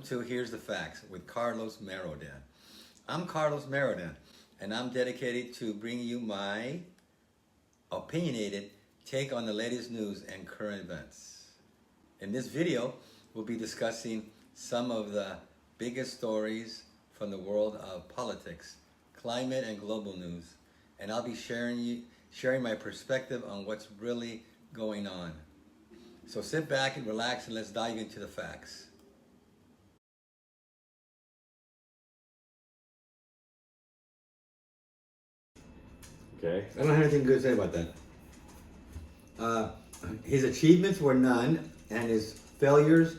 to Here's the Facts with Carlos Marrodan. I'm Carlos Marrodan, and I'm dedicated to bringing you my opinionated take on the latest news and current events. In this video, we'll be discussing some of the biggest stories from the world of politics, climate, and global news, and I'll be sharing my perspective on what's really going on. So sit back and relax, and let's dive into the facts. Okay. I don't have anything good to say about that. His achievements were none, and his failures,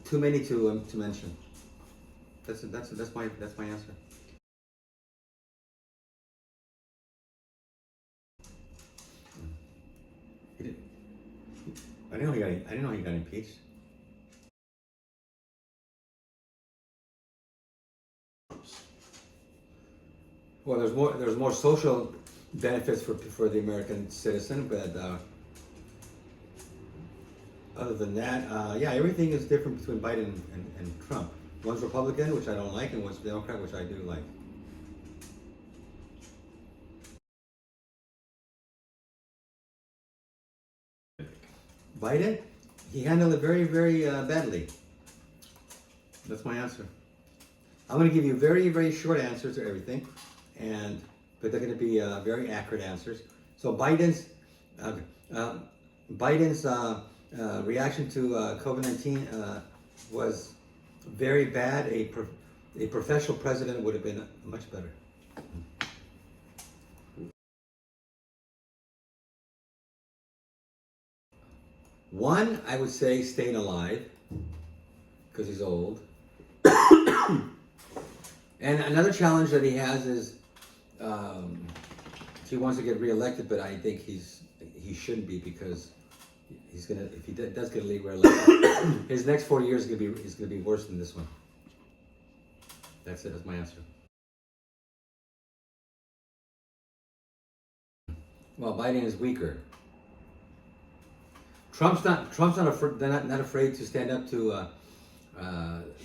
too many to mention. That's my answer. I didn't know he got impeached. Well, there's more social benefits for the American citizen, but other than that, yeah, everything is different between Biden and Trump. One's Republican, which I don't like, and one's Democrat, which I do like. Biden, he handled it very, very badly. That's my answer. I'm going to give you very, very short answers to everything, but they're going to be very accurate answers. So Biden's reaction to COVID-19 was very bad. A professional president would have been much better. One, I would say staying alive, because he's old. And another challenge that he has is he wants to get reelected, but I think he shouldn't be, because if he does get reelected, his next 4 years is gonna be worse than this one. That's it. That's my answer. Well, Biden is weaker. Trump's not afraid to stand up to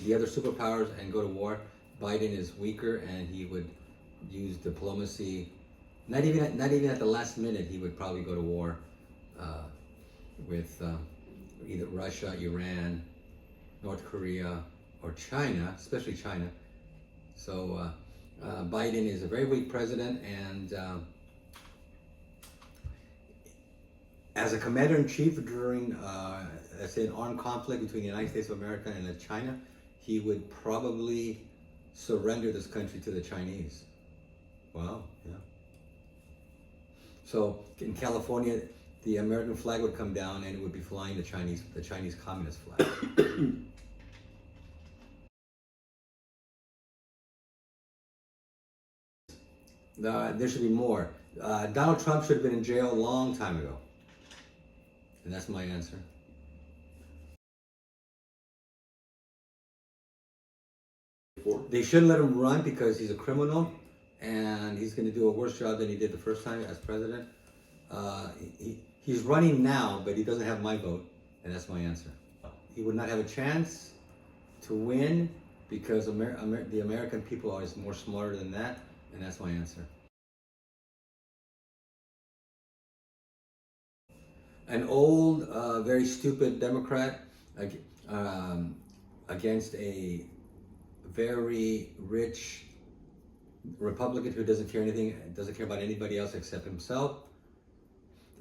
the other superpowers and go to war. Biden is weaker, and he would use diplomacy. Not even at the last minute, he would probably go to war with either Russia, Iran, North Korea, or China, especially China. So Biden is a very weak president, and as a commander-in-chief during, let's say, an armed conflict between the United States of America and China, he would probably surrender this country to the Chinese. Wow, yeah. So in California, the American flag would come down, and it would be flying the Chinese Communist flag. There should be more. Donald Trump should have been in jail a long time ago. And that's my answer. They shouldn't let him run because he's a criminal, and he's going to do a worse job than he did the first time as president. He's running now, but he doesn't have my vote, and that's my answer. He would not have a chance to win because the American people are more smarter than that, and that's my answer. An old, very stupid Democrat against a very rich Republican who doesn't care about anybody else except himself,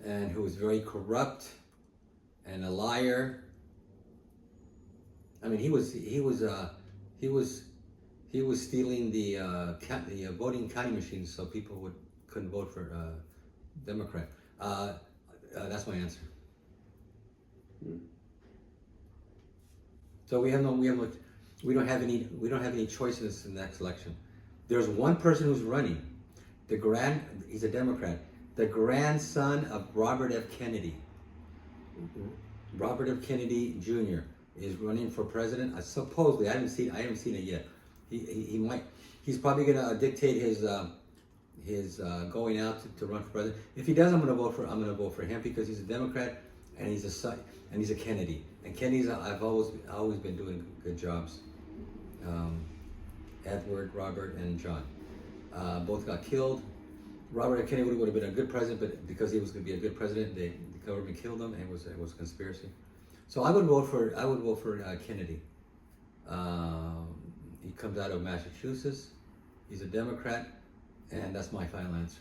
and who is very corrupt and a liar. I mean, he was stealing the voting counting machines, so people couldn't vote for Democrat. That's my answer. So we don't have any choices in the next election. There's one person who's running. He's a Democrat. The grandson of Robert F. Kennedy. Robert F. Kennedy Jr. is running for president. Supposedly, I haven't seen it yet. He's probably gonna dictate his going out to run for president. If he does, I'm gonna vote for him because he's a Democrat, and he's a son, and he's a Kennedy. And Kennedy's, I've always been doing good jobs. Edward, Robert, and John, both got killed. Robert F. Kennedy would have been a good president, but because he was going to be a good president, the government killed him, and it was a conspiracy. So I would vote for Kennedy. He comes out of Massachusetts. He's a Democrat, and that's my final answer.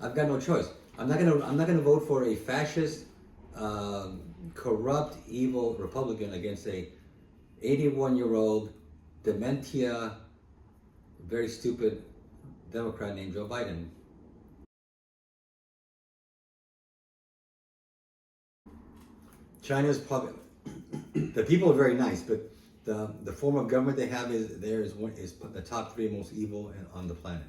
I've got no choice. I'm not gonna vote for a fascist, corrupt, evil Republican against a 81-year-old dementia, very stupid Democrat named Joe Biden. China's public. The people are very nice, but the form of government they have is the top 3 most evil on the planet.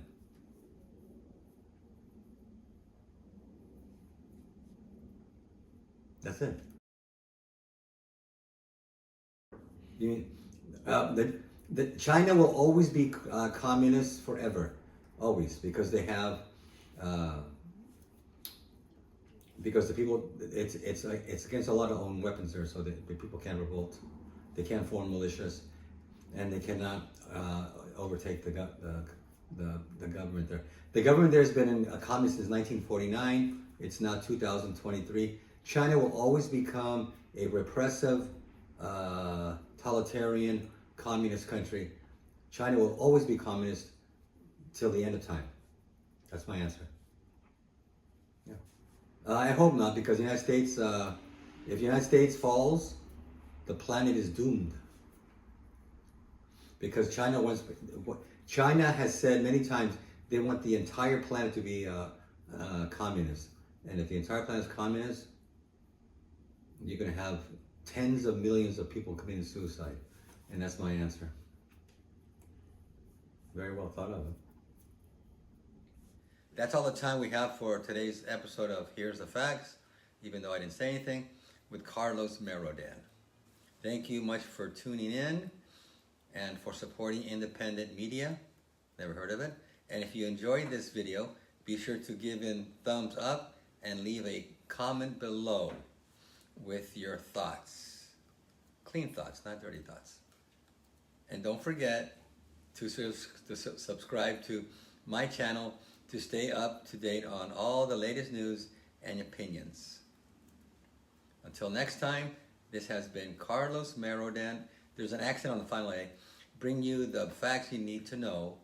That's it. You mean China will always be communist forever, always, because they have because the people it's against a lot of own weapons there, so the people can't revolt, they can't form militias, and they cannot overtake the government there. The government there has been a communist since 1949. It's now 2023. China will always become a repressive, totalitarian, communist country. China will always be communist till the end of time. That's my answer. Yeah. I hope not, because the United States, if the United States falls, the planet is doomed. Because China has said many times they want the entire planet to be communist. And if the entire planet is communist, you're going to have tens of millions of people committing suicide. And that's my answer. Very well thought of. That's all the time we have for today's episode of Here's the Facts, even though I didn't say anything, with Carlos Marrodan. Thank you much for tuning in and for supporting independent media. Never heard of it. And if you enjoyed this video, be sure to give in thumbs up and leave a comment below with your thoughts. Clean thoughts, not dirty thoughts. And don't forget to subscribe to my channel to stay up to date on all the latest news and opinions. Until next time, this has been Carlos Marrodan. There's an accent on the final A. Bring you the facts you need to know